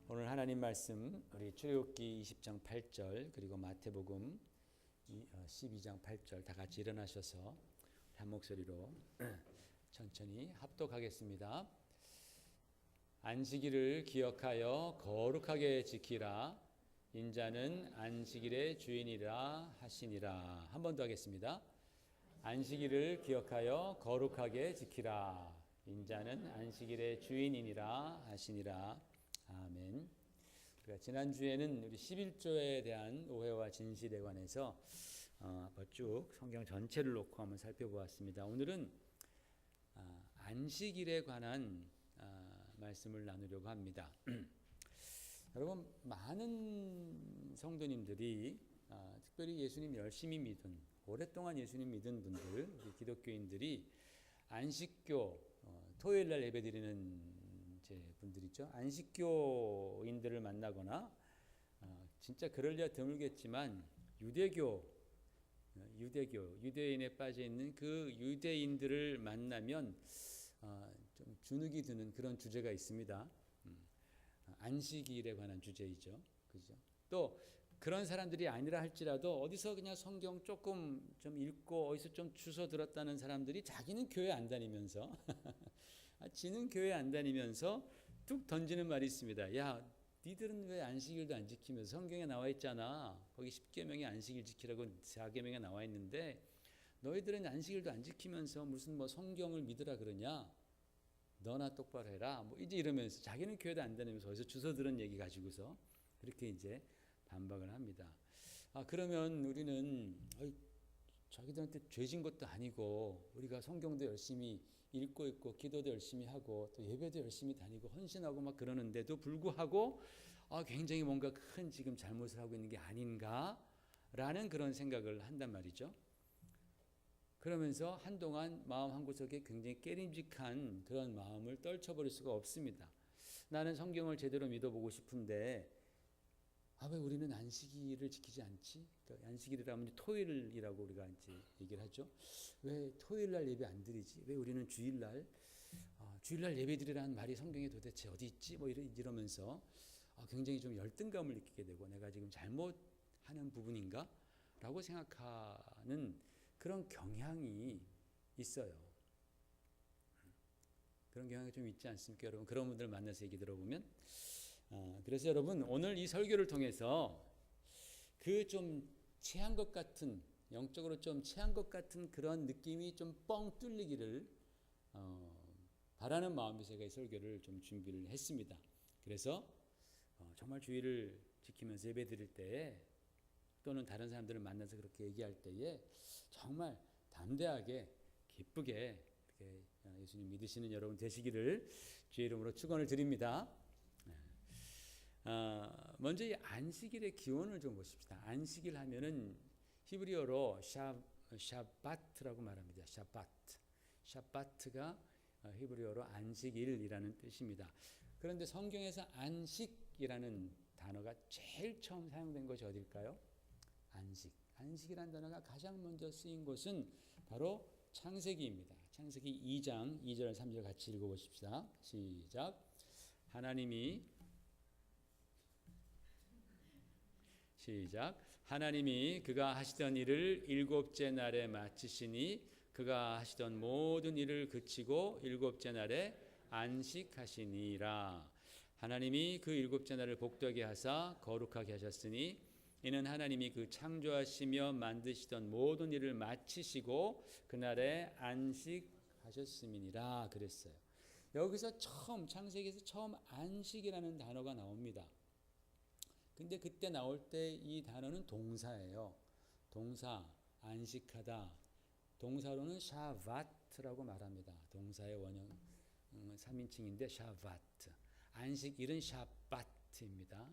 오늘 하나님 말씀 우리 출애굽기 20장 8절 그리고 마태복음 12장 8절 다 같이 일어나셔서 한 목소리로 천천히 합독하겠습니다. 안식일을 기억하여 거룩하게 지키라. 인자는 안식일의 주인이라 하시니라. 한 번 더 하겠습니다. 안식일을 기억하여 거룩하게 지키라. 인자는 안식일의 주인이니라 하시니라. 아멘. 우리가 지난주에는 우리 11조에 대한 오해와 진실에 관해서 쭉 성경 전체를 놓고 한번 살펴보았습니다. 오늘은 안식일에 관한 말씀을 나누려고 합니다. 여러분, 많은 성도님들이 특별히 예수님 열심히 믿은, 오랫동안 예수님 믿은 분들, 우리 기독교인들이 안식교, 토요일 날 예배드리는 분들이죠. 안식교인들을 만나거나 진짜 그럴려 드물겠지만 유대인에 빠져 있는 그 유대인들을 만나면 좀 주눅이 드는 그런 주제가 있습니다. 안식일에 관한 주제이죠. 그죠? 또 그런 사람들이 아니라 할지라도 어디서 그냥 성경 조금 좀 읽고 어디서 좀 주워 들었다는 사람들이 자기는 교회 안 다니면서 지는 교회 안 다니면서 뚝 던지는 말이 있습니다. 야, 니들은 왜 안식일도 안 지키면서 성경에 나와 있잖아. 거기 10계명에 안식일 지키라고 4계명에 나와 있는데 너희들은 안식일도 안 지키면서 무슨 뭐 성경을 믿으라 그러냐? 너나 똑바로 해라. 뭐 이제 이러면서 자기는 교회도 안 다니면서 어디서 주워 들은 얘기 가지고서 그렇게 이제 반박을 합니다. 그러면 우리는 자기들한테 죄진 것도 아니고 우리가 성경도 열심히 읽고 있고 기도도 열심히 하고 또 예배도 열심히 다니고 헌신하고 막 그러는데도 불구하고 굉장히 뭔가 큰 지금 잘못을 하고 있는 게 아닌가라는 그런 생각을 한단 말이죠. 그러면서 한동안 마음 한구석에 굉장히 깨림직한 그런 마음을 떨쳐버릴 수가 없습니다. 나는 성경을 제대로 믿어보고 싶은데 왜 우리는 안식일을 지키지 않지? 그러니까 안식일이라면 토요일이라고 우리가 이제 얘기를 하죠. 왜 토요일 날 예배 안 드리지? 왜 우리는 주일날 예배 드리라는 말이 성경에 도대체 어디 있지? 뭐 이러면서 굉장히 좀 열등감을 느끼게 되고 내가 지금 잘못하는 부분인가? 라고 생각하는 그런 경향이 있어요. 그런 경향이 좀 있지 않습니까, 여러분? 그런 분들 만나서 얘기 들어보면 그래서 여러분 오늘 이 설교를 통해서 그 좀 체한 것 같은 영적으로 좀 체한 것 같은 그런 느낌이 좀 뻥 뚫리기를 바라는 마음에서 제가 이 설교를 좀 준비를 했습니다. 그래서 정말 주의를 지키면서 예배 드릴 때에 또는 다른 사람들을 만나서 그렇게 얘기할 때에 정말 담대하게 기쁘게 이렇게 예수님 믿으시는 여러분 되시기를 주의 이름으로 축원을 드립니다. 먼저 이 안식일의 기원을 좀 보십시다. 안식일 하면은 히브리어로 샤바트라고 말합니다. 샤바트가 히브리어로 안식일이라는 뜻입니다. 그런데 성경에서 안식이라는 단어가 제일 처음 사용된 것이 어딜까요? 안식이라는 단어가 가장 먼저 쓰인 곳은 바로 창세기입니다. 창세기 2장 2절 3절 같이 읽어보십시다. 시작. 하나님이 그가 하시던 일을 일곱째 날에 마치시니 그가 하시던 모든 일을 그치고 일곱째 날에 안식하시니라. 하나님이 그 일곱째 날을 복되게 하사 거룩하게 하셨으니 이는 하나님이 그 창조하시며 만드시던 모든 일을 마치시고 그날에 안식하셨음이니라 그랬어요. 여기서 창세기에서 처음 안식이라는 단어가 나옵니다. 근데 그때 나올 때 이 단어는 동사예요. 동사, 안식하다. 동사로는 샤바트라고 말합니다. 동사의 원형 3인칭인데 샤바트. 안식일은 샤바트입니다.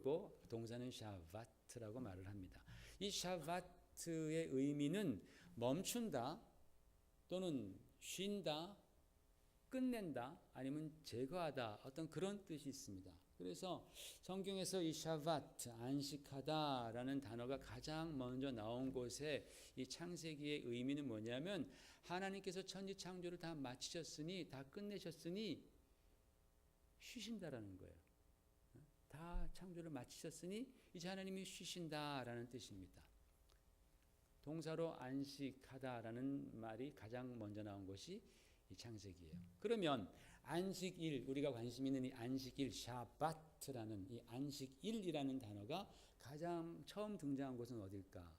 고 동사는 샤바트라고 말을 합니다. 이 샤바트의 의미는 멈춘다 또는 쉰다, 끝낸다 아니면 제거하다 어떤 그런 뜻이 있습니다. 그래서 성경에서 이 샤바트, 안식하다라는 단어가 가장 먼저 나온 곳에 이 창세기의 의미는 뭐냐면 하나님께서 천지 창조를 다 마치셨으니 다 끝내셨으니 쉬신다라는 거예요. 다 창조를 마치셨으니 이제 하나님이 쉬신다라는 뜻입니다. 동사로 안식하다라는 말이 가장 먼저 나온 것이 이 창세기예요. 그러면 안식일, 우리가 관심 있는 이 안식일, 샤바트라는 이 안식일이라는 단어가 가장 처음 등장한 곳은 어딜까?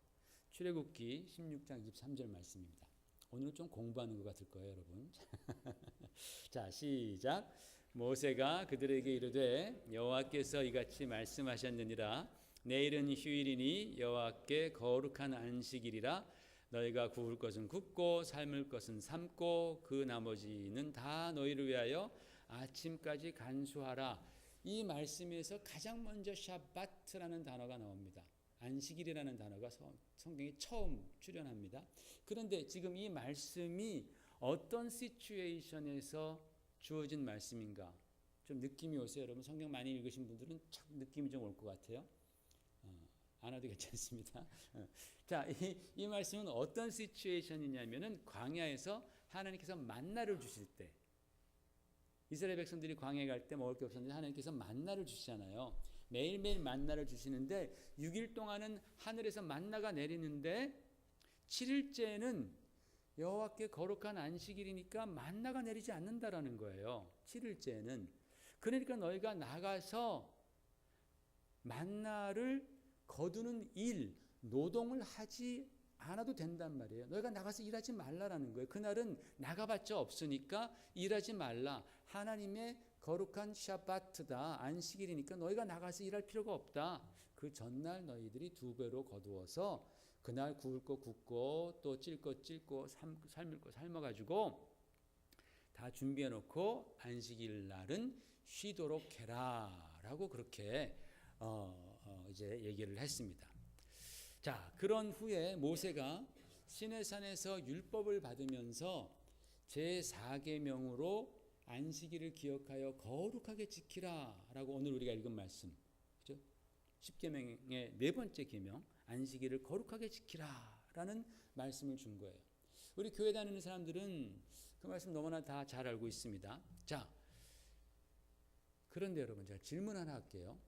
출애굽기 16장 23절 말씀입니다. 오늘 좀 공부하는 것 같을 거예요, 여러분. 자, 시작. 모세가 그들에게 이르되 여호와께서 이같이 말씀하셨느니라. 내일은 휴일이니 여호와께 거룩한 안식일이라. 너희가 구울 것은 굽고 삶을 것은 삶고 그 나머지는 다 너희를 위하여 아침까지 간수하라. 이 말씀에서 가장 먼저 샤바트라는 단어가 나옵니다. 안식일이라는 단어가 성경에 처음 출현합니다. 그런데 지금 이 말씀이 어떤 시츄에이션에서 주어진 말씀인가? 좀 느낌이 오세요, 여러분? 성경 많이 읽으신 분들은 참 느낌이 좀 올 것 같아요. 안 와도 괜찮습니다. 자, 이 말씀은 어떤 시츄에이션이냐면은 광야에서 하나님께서 만나를 주실 때, 이스라엘 백성들이 광야에 갈 때 먹을 게 없었는데 하나님께서 만나를 주시잖아요. 매일매일 만나를 주시는데 6일 동안은 하늘에서 만나가 내리는데 7일째는 여호와께 거룩한 안식일이니까 만나가 내리지 않는다라는 거예요. 7일째는. 그러니까 너희가 나가서 만나를 거두는 일, 노동을 하지 않아도 된단 말이에요. 너희가 나가서 일하지 말라라는 거예요. 그날은 나가봤자 없으니까 일하지 말라. 하나님의 거룩한 샤바트다. 안식일이니까 너희가 나가서 일할 필요가 없다. 그 전날 너희들이 2배로 거두어서 그날 구울 거 굽고 또 찔 거 찔고 삶을 거 삶아가지고 다 준비해놓고 안식일 날은 쉬도록 해라라고 그렇게 이제 얘기를 했습니다. 자, 그런 후에 모세가 시내산에서 율법을 받으면서 제4계명으로 안식일을 기억하여 거룩하게 지키라라고 오늘 우리가 읽은 말씀, 그죠? 10계명의 네 번째 계명, 안식일을 거룩하게 지키라라는 말씀을 준 거예요. 우리 교회 다니는 사람들은 그 말씀 너무나 다 잘 알고 있습니다. 자, 그런데 여러분, 제가 질문 하나 할게요.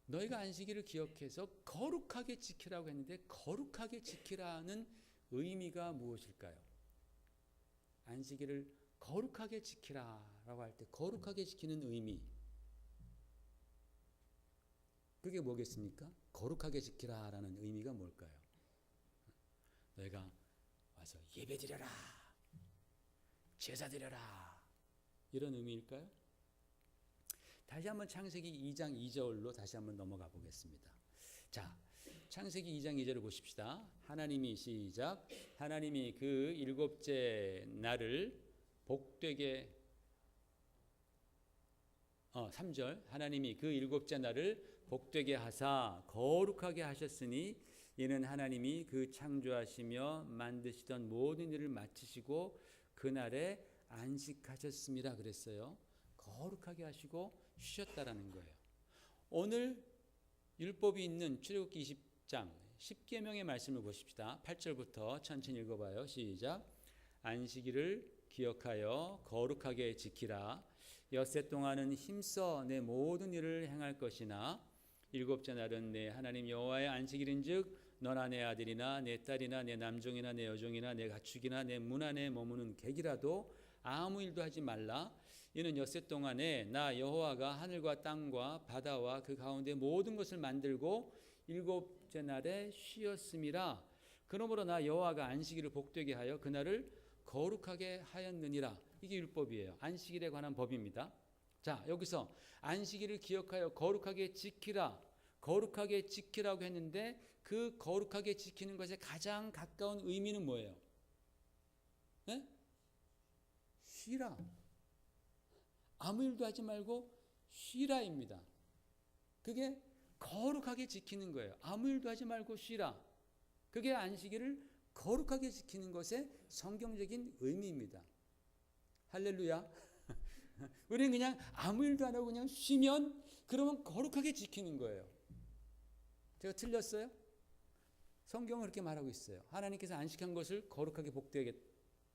너희가 안식일을 기억해서 거룩하게 지키라고 했는데 거룩하게 지키라는 의미가 무엇일까요? 안식일을 거룩하게 지키라라고 할 때 거룩하게 지키는 의미, 그게 뭐겠습니까? 거룩하게 지키라라는 의미가 뭘까요? 너희가 와서 예배드려라, 제사드려라, 이런 의미일까요? 다시 한번 창세기 2장 2절로 다시 한번 넘어가 보겠습니다. 자, 창세기 2장 2절을 보십시다. 하나님이 시작. 하나님이 그 일곱째 날을 복되게 3절. 하나님이 그 일곱째 날을 복되게 하사 거룩하게 하셨으니 이는 하나님이 그 창조하시며 만드시던 모든 일을 마치시고 그날에 안식하셨습니다 그랬어요. 거룩하게 하시고 쉬셨다라는 거예요. 오늘 율법이 있는 출애굽기 20장 10계명의 말씀을 보십시다. 8절부터 천천히 읽어봐요. 시작. 안식일을 기억하여 거룩하게 지키라. 엿새 동안은 힘써 내 모든 일을 행할 것이나 일곱째 날은 내 하나님 여호와의 안식일인즉 너나 내 아들이나 내 딸이나 내 남종이나 내 여종이나 내 가축이나 내 문 안에 머무는 객이라도 아무 일도 하지 말라. 이는 엿새 동안에 나 여호와가 하늘과 땅과 바다와 그 가운데 모든 것을 만들고 일곱째 날에 쉬었음이라. 그러므로 나 여호와가 안식일을 복되게 하여 그날을 거룩하게 하였느니라. 이게 율법이에요. 안식일에 관한 법입니다. 자, 여기서 안식일을 기억하여 거룩하게 지키라. 거룩하게 지키라고 했는데 그 거룩하게 지키는 것에 가장 가까운 의미는 뭐예요? 네? 쉬라. 아무 일도 하지 말고 쉬라입니다. 그게 거룩하게 지키는 거예요. 아무 일도 하지 말고 쉬라. 그게 안식일을 거룩하게 지키는 것의 성경적인 의미입니다. 할렐루야. 우리는 그냥 아무 일도 안 하고 그냥 쉬면 그러면 거룩하게 지키는 거예요. 제가 틀렸어요? 성경은 그렇게 말하고 있어요. 하나님께서 안식한 것을 거룩하게 복되게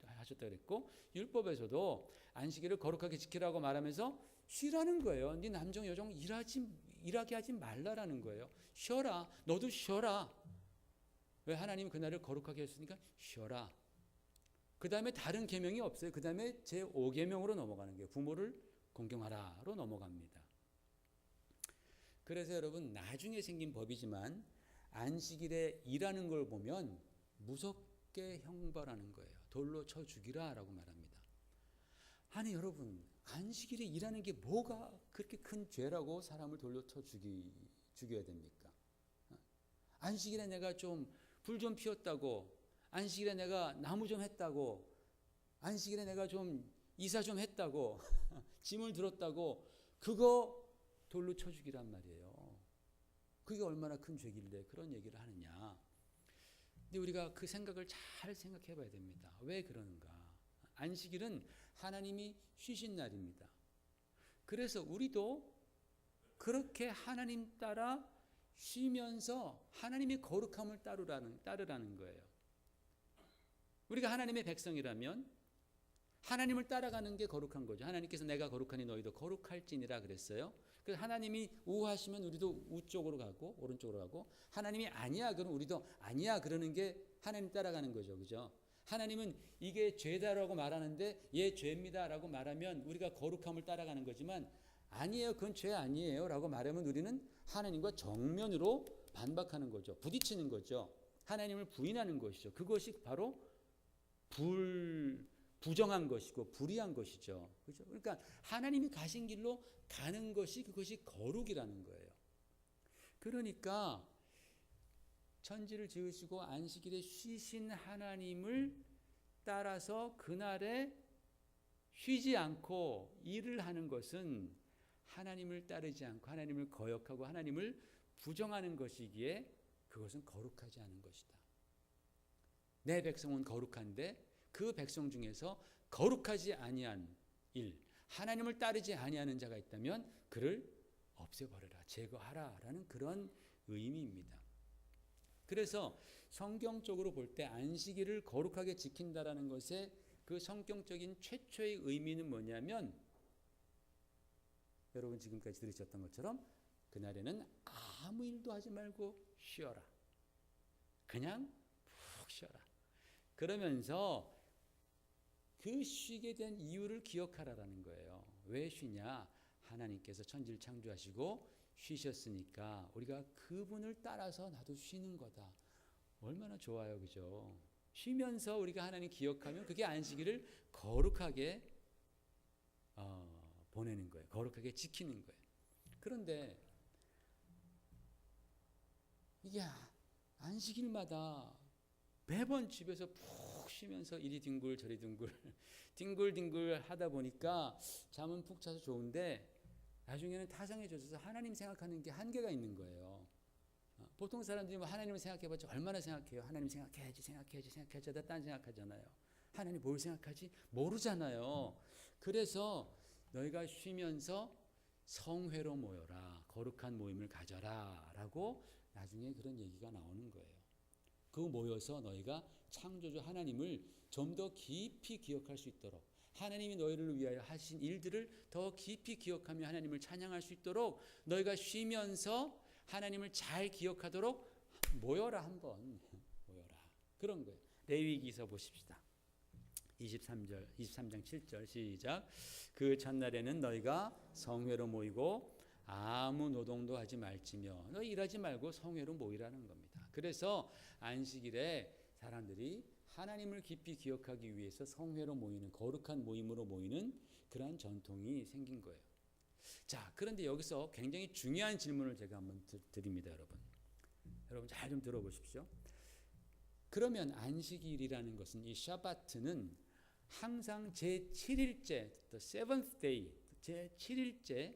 하셨다 그랬고 율법에서도 안식일을 거룩하게 지키라고 말하면서 쉬라는 거예요. 네 남정 여정 일하게 하지 말라라는 거예요. 쉬어라. 너도 쉬어라. 왜? 하나님은 그날을 거룩하게 했으니까 쉬어라. 그 다음에 다른 계명이 없어요. 그 다음에 제5계명으로 넘어가는 거예요. 부모를 공경하라로 넘어갑니다. 그래서 여러분, 나중에 생긴 법이지만 안식일에 일하는 걸 보면 무섭게 형벌하는 거예요. 돌로 쳐 죽이라 라고 말합니다. 아니 여러분, 안식일에 일하는 게 뭐가 그렇게 큰 죄라고 사람을 돌로 쳐 죽여야 됩니까? 안식일에 내가 좀 불 좀 피웠다고, 안식일에 내가 나무 좀 했다고, 안식일에 내가 좀 이사 좀 했다고, 짐을 들었다고, 그거 돌로 쳐 죽이란 말이에요. 그게 얼마나 큰 죄길래 그런 얘기를 하느냐. 근데 우리가 그 생각을 잘 생각해 봐야 됩니다. 왜 그러는가? 안식일은 하나님이 쉬신 날입니다. 그래서 우리도 그렇게 하나님 따라 쉬면서 하나님의 거룩함을 따르라는 거예요. 우리가 하나님의 백성이라면 하나님을 따라가는 게 거룩한 거죠. 하나님께서 내가 거룩하니 너희도 거룩할지니라 그랬어요. 그래서 하나님이 우하시면 우리도 우쪽으로 가고 오른쪽으로 가고, 하나님이 아니야 그러면 우리도 아니야 그러는 게 하나님 따라가는 거죠. 그죠? 하나님은 이게 죄다라고 말하는데 얘 죄입니다라고 말하면 우리가 거룩함을 따라가는 거지만, 아니에요 그건 죄 아니에요 라고 말하면 우리는 하나님과 정면으로 반박하는 거죠. 부딪히는 거죠. 하나님을 부인하는 것이죠. 그것이 바로 부정한 것이고 불의한 것이죠. 그렇죠? 그러니까 하나님이 가신 길로 가는 것이, 그것이 거룩이라는 거예요. 그러니까 천지를 지으시고 안식일에 쉬신 하나님을 따라서 그날에 쉬지 않고 일을 하는 것은 하나님을 따르지 않고 하나님을 거역하고 하나님을 부정하는 것이기에 그것은 거룩하지 않은 것이다. 내 백성은 거룩한데 그 백성 중에서 거룩하지 아니한 일, 하나님을 따르지 아니하는 자가 있다면 그를 없애버려라, 제거하라라는 그런 의미입니다. 그래서 성경적으로 볼 때 안식일을 거룩하게 지킨다라는 것의 그 성경적인 최초의 의미는 뭐냐면, 여러분 지금까지 들으셨던 것처럼 그날에는 아무 일도 하지 말고 쉬어라. 그냥 푹 쉬어라. 그러면서 그 쉬게 된 이유를 기억하라라는 거예요. 왜 쉬냐? 하나님께서 천지를 창조하시고 쉬셨으니까 우리가 그분을 따라서 나도 쉬는 거다. 얼마나 좋아요, 그죠? 쉬면서 우리가 하나님 기억하면 그게 안식일을 거룩하게 보내는 거예요. 거룩하게 지키는 거예요. 그런데 이게 안식일마다 매번 집에서 푹 쉬면서 이리 뒹굴 저리 뒹굴 하다 보니까 잠은 푹 자서 좋은데 나중에는 타성해져서 하나님 생각하는 게 한계가 있는 거예요. 보통 사람들이 뭐 하나님을 생각해봤자 얼마나 생각해요. 하나님 생각해야지 하다 딴 생각하잖아요. 하나님 뭘 생각하지? 모르잖아요. 그래서 너희가 쉬면서 성회로 모여라, 거룩한 모임을 가져라 라고 나중에 그런 얘기가 나오는 거예요. 그 모여서 너희가 창조주 하나님을 좀 더 깊이 기억할 수 있도록, 하나님이 너희를 위하여 하신 일들을 더 깊이 기억하며 하나님을 찬양할 수 있도록 너희가 쉬면서 하나님을 잘 기억하도록 모여라, 한번 모여라, 그런 거예요. 레위기서 보십시다. 23장 7절 시작. 그 첫날에는 너희가 성회로 모이고 아무 노동도 하지 말지며, 너희 일하지 말고 성회로 모이라는 겁니다. 그래서 안식일에 사람들이 하나님을 깊이 기억하기 위해서 성회로 모이는, 거룩한 모임으로 모이는 그러한 전통이 생긴 거예요. 자, 그런데 여기서 굉장히 중요한 질문을 제가 한번 드립니다, 여러분. 여러분 잘 좀 들어보십시오. 그러면 안식일이라는 것은, 이 샤바트는 항상 제7일째, the seventh day, 제7일째,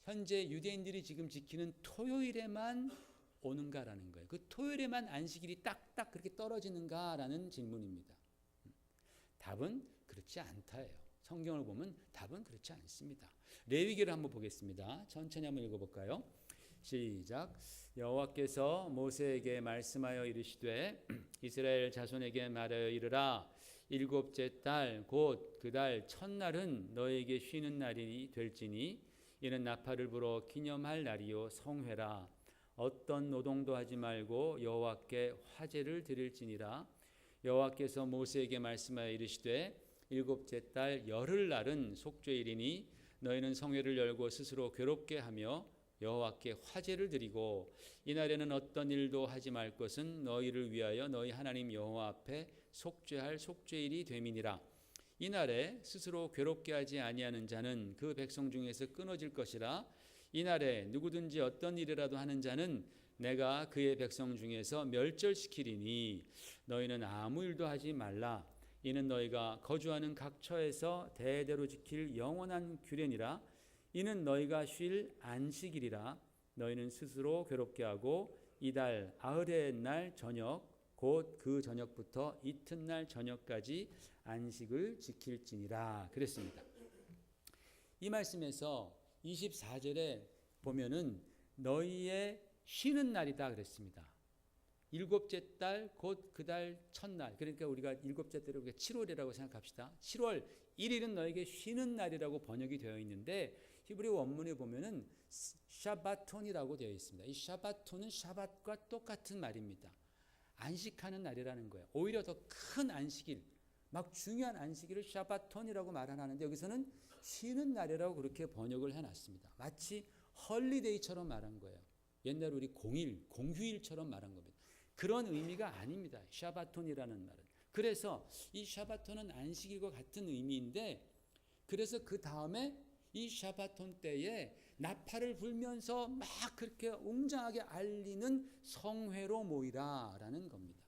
현재 유대인들이 지금 지키는 토요일에만 오는가라는 거예요. 그 토요일에만 안식일이 딱딱 그렇게 떨어지는가라는 질문입니다. 답은 그렇지 않다예요. 성경을 보면 답은 그렇지 않습니다. 레위기를 한번 보겠습니다. 천천히 한번 읽어볼까요? 시작. 여호와께서 모세에게 말씀하여 이르시되 이스라엘 자손에게 말하여 이르라. 일곱째 달 곧 그 달 첫날은 너에게 쉬는 날이 될지니 이는 나팔을 불어 기념할 날이요 성회라. 어떤 노동도 하지 말고 여호와께 화제를 드릴지니라. 여호와께서 모세에게 말씀하여 이르시되 일곱째 달 열흘날은 속죄일이니 너희는 성회를 열고 스스로 괴롭게 하며 여호와께 화제를 드리고 이날에는 어떤 일도 하지 말 것은 너희를 위하여 너희 하나님 여호와 앞에 속죄할 속죄일이 됨이니라. 이날에 스스로 괴롭게 하지 아니하는 자는 그 백성 중에서 끊어질 것이라. 이날에 누구든지 어떤 일이라도 하는 자는 내가 그의 백성 중에서 멸절시키리니 너희는 아무 일도 하지 말라. 이는 너희가 거주하는 각 처에서 대대로 지킬 영원한 규례니라. 이는 너희가 쉴 안식일이라. 너희는 스스로 괴롭게 하고 이달 아흐레의 날 저녁 곧 그 저녁부터 이튿날 저녁까지 안식을 지킬지니라 그랬습니다. 이 말씀에서 24절에 보면은 너희의 쉬는 날이다 그랬습니다. 일곱째 달 곧 그 달 첫날, 그러니까 우리가 일곱째 달을 7월이라고 생각합시다. 7월 1일은 너에게 쉬는 날이라고 번역이 되어 있는데 히브리 원문에 보면은 샤바톤이라고 되어 있습니다. 이 샤바톤은 샤밧과 똑같은 말입니다. 안식하는 날이라는 거예요. 오히려 더 큰 안식일, 막 중요한 안식일을 샤바톤이라고 말하는데 여기서는 쉬는 날이라고 그렇게 번역을 해놨습니다. 마치 헐리데이처럼 말한 거예요. 옛날 우리 공휴일처럼 말한 겁니다. 그런 의미가 아닙니다. 샤바톤이라는 말은. 그래서 이 샤바톤은 안식일과 같은 의미인데 그래서 그 다음에 이 샤바톤 때에 나팔을 불면서 막 그렇게 웅장하게 알리는 성회로 모이라라는 겁니다.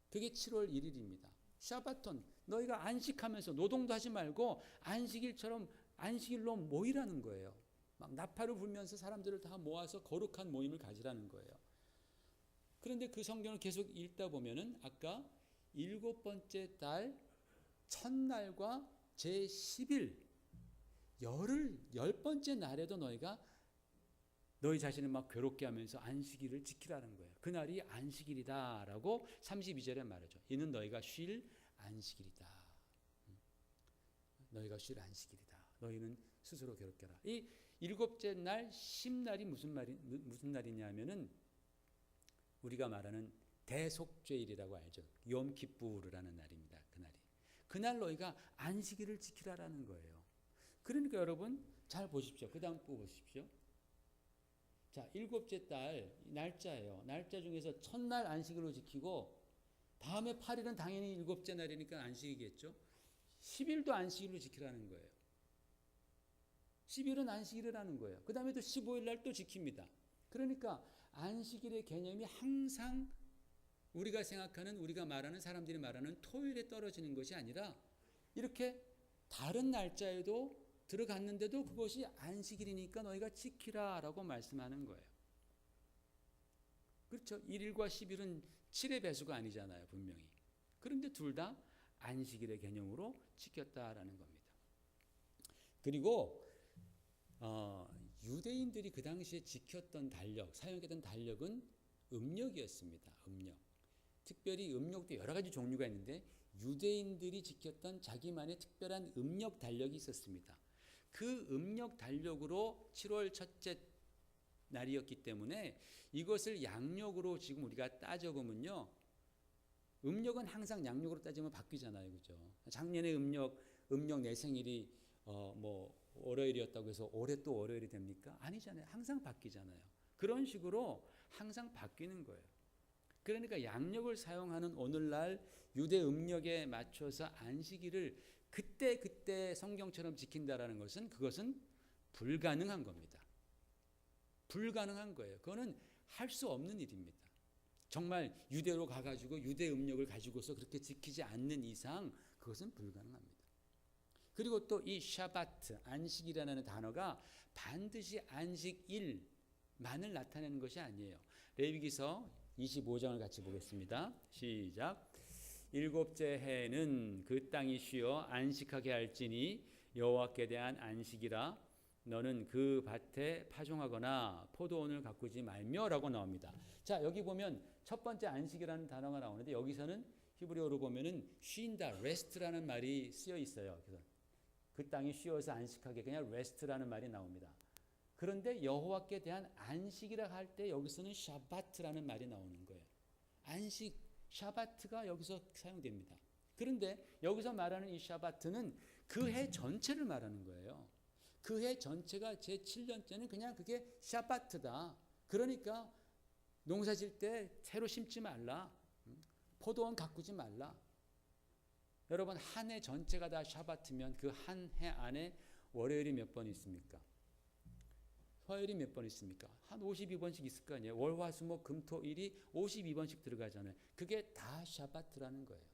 그게 7월 1일입니다. 샤바톤, 너희가 안식하면서 노동도 하지 말고 안식일로 모이라는 거예요. 막 나팔을 불면서 사람들을 다 모아서 거룩한 모임을 가지라는 거예요. 그런데 그 성경을 계속 읽다 보면은 아까 일곱 번째 달 첫날과 제10일 열 번째 날에도 너희가 너희 자신을 막 괴롭게 하면서 안식일을 지키라는 거예요. 그날이 안식일이다라고 32절에 말하죠. 이는 너희가 쉴 안식일이다. 너희가 쉴 안식일이다. 너희는 스스로 괴롭게 하라. 이 일곱째 날 10날이 무슨 날이냐면은 우리가 말하는 대속죄일이라고 알죠. 욤키푸르라는 날입니다. 그날 너희가 안식일을 지키라라는 거예요. 그러니까 여러분 잘 보십시오. 그 다음 보십시오. 자, 일곱째 달 날짜예요. 날짜 중에서 첫날 안식일로 지키고 다음에 8일은 당연히 일곱째 날이니까 안식이겠죠. 10일도 안식일로 지키라는 거예요. 10일은 안식일이라는 거예요. 그 다음에 또 15일 날 또 지킵니다. 그러니까 안식일의 개념이 항상 우리가 생각하는, 우리가 말하는, 사람들이 말하는 토요일에 떨어지는 것이 아니라 이렇게 다른 날짜에도 들어갔는데도 그것이 안식일이니까 너희가 지키라라고 말씀하는 거예요. 그렇죠. 1일과 10일은 7의 배수가 아니잖아요. 분명히. 그런데 둘 다 안식일의 개념으로 지켰다라는 겁니다. 그리고 유대인들이 그 당시에 지켰던 달력, 사용했던 달력은 음력이었습니다. 음력. 특별히 음력도 여러 가지 종류가 있는데 유대인들이 지켰던 자기만의 특별한 음력 달력이 있었습니다. 그 음력 달력으로 7월 첫째 날이었기 때문에 이것을 양력으로 지금 우리가 따져보면요. 음력은 항상 양력으로 따지면 바뀌잖아요. 그죠? 작년에 음력 내 생일이 월요일이었다고 해서 올해 또 월요일이 됩니까? 아니잖아요. 항상 바뀌잖아요. 그런 식으로 항상 바뀌는 거예요. 그러니까 양력을 사용하는 오늘날 유대 음력에 맞춰서 안식일을 그때 성경처럼 지킨다라는 것은 그것은 불가능한 겁니다. 불가능한 거예요. 그거는 할 수 없는 일입니다. 정말 유대로 가가지고 유대 음력을 가지고서 그렇게 지키지 않는 이상 그것은 불가능합니다. 그리고 또 이 샤바트, 안식이라는 단어가 반드시 안식일만을 나타내는 것이 아니에요. 레위기서 25장을 같이 보겠습니다. 시작. 일곱째 해에는 그 땅이 쉬어 안식하게 할지니 여호와께 대한 안식이라. 너는 그 밭에 파종하거나 포도원을 가꾸지 말며라고 나옵니다. 자, 여기 보면 첫 번째 안식이라는 단어가 나오는데 여기서는 히브리어로 보면은 쉰다, rest라는 말이 쓰여 있어요. 그래서 그 땅이 쉬어서 안식하게 그냥 rest라는 말이 나옵니다. 그런데 여호와께 대한 안식이라 할 때 여기서는 샤바트라는 말이 나오는 거예요. 안식, 샤바트가 여기서 사용됩니다. 그런데 여기서 말하는 이 샤바트는 그 해 전체를 말하는 거예요. 그 해 전체가 제7년째는 그냥 그게 샤바트다. 그러니까 농사 질 때 새로 심지 말라. 포도원 가꾸지 말라. 여러분, 한 해 전체가 다 샤바트면 그 한 해 안에 월요일이 몇 번 있습니까? 화요일이 몇 번 있습니까? 한 52번씩 있을 거 아니에요. 월, 화, 수, 목, 금, 토, 일이 52번씩 들어가잖아요. 그게 다 샤바트라는 거예요.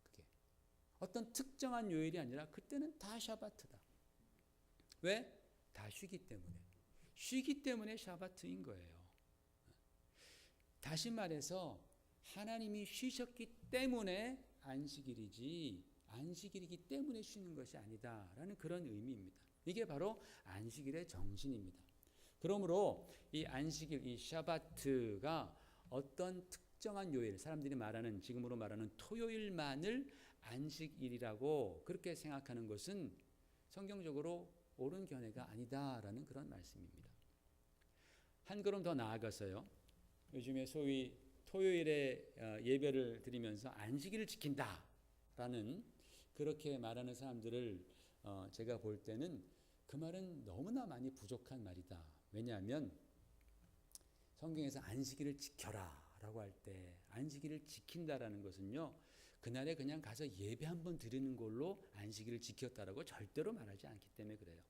그게 어떤 특정한 요일이 아니라 그때는 다 샤바트다. 왜? 다 쉬기 때문에. 쉬기 때문에 샤바트인 거예요. 다시 말해서 하나님이 쉬셨기 때문에 안식일이지 안식일이기 때문에 쉬는 것이 아니다라는 그런 의미입니다. 이게 바로 안식일의 정신입니다. 그러므로 이 안식일, 이 샤바트가 어떤 특정한 요일, 사람들이 말하는 지금으로 말하는 토요일만을 안식일이라고 그렇게 생각하는 것은 성경적으로 옳은 견해가 아니다라는 그런 말씀입니다. 한 걸음 더 나아가서요. 요즘에 소위 토요일에 예배를 드리면서 안식일을 지킨다라는 그렇게 말하는 사람들을 제가 볼 때는 그 말은 너무나 많이 부족한 말이다. 왜냐하면 성경에서 안식일을 지켜라 라고 할 때 안식일을 지킨다라는 것은요, 그날에 그냥 가서 예배 한번 드리는 걸로 안식일을 지켰다라고 절대로 말하지 않기 때문에 그래요.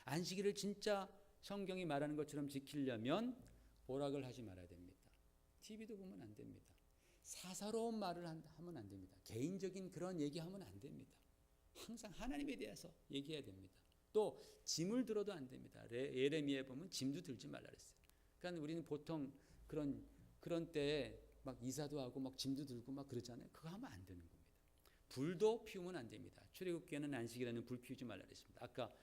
안식일을 진짜 성경이 말하는 것처럼 지키려면 오락을 하지 말아야 됩니다. TV도 보면 안 됩니다. 사사로운 말을 하면 안 됩니다. 개인적인 그런 얘기하면 안 됩니다. 항상 하나님에 대해서 얘기해야 됩니다. 또 짐을 들어도 안 됩니다. 예레미야에 보면 짐도 들지 말라 그랬어요. 그러니까 우리는 보통 그런 때에 막 이사도 하고 막 짐도 들고 막 그러잖아요. 그거 하면 안 되는 겁니다. 불도 피우면 안 됩니다. 출애굽기에는 안식일에는 불 피우지 말라 그랬습니다. 아까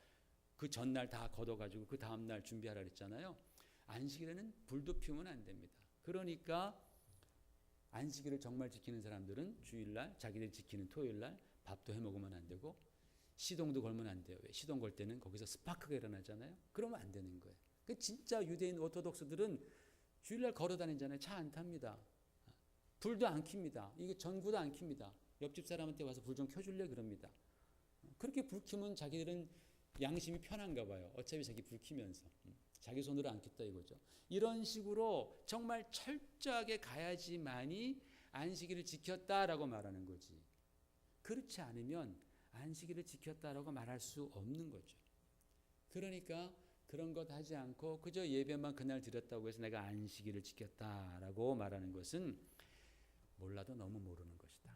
그 전날 다 걷어가지고 그 다음날 준비하라 그랬잖아요. 안식일에는 불도 피우면 안 됩니다. 그러니까 안식일을 정말 지키는 사람들은 주일날 자기들이 지키는 토요일날 밥도 해먹으면 안 되고 시동도 걸면 안 돼요. 왜? 시동 걸 때는 거기서 스파크가 일어나잖아요. 그러면 안 되는 거예요. 진짜 유대인 오토독스들은 주일날 걸어 다니잖아요. 차 안 탑니다. 불도 안 켭니다. 이게 전구도 안 켭니다. 옆집 사람한테 와서 불 좀 켜줄래 그럽니다. 그렇게 불 켜면 자기들은 양심이 편한가 봐요. 어차피 자기 불 켜면서 자기 손으로 안 켰다 이거죠. 이런 식으로 정말 철저하게 가야지만이 안식일을 지켰다라고 말하는 거지. 그렇지 않으면 안식일을 지켰다라고 말할 수 없는 거죠. 그러니까 그런 것 하지 않고 그저 예배만 그날 드렸다고 해서 내가 안식일을 지켰다라고 말하는 것은 몰라도 너무 모르는 것이다.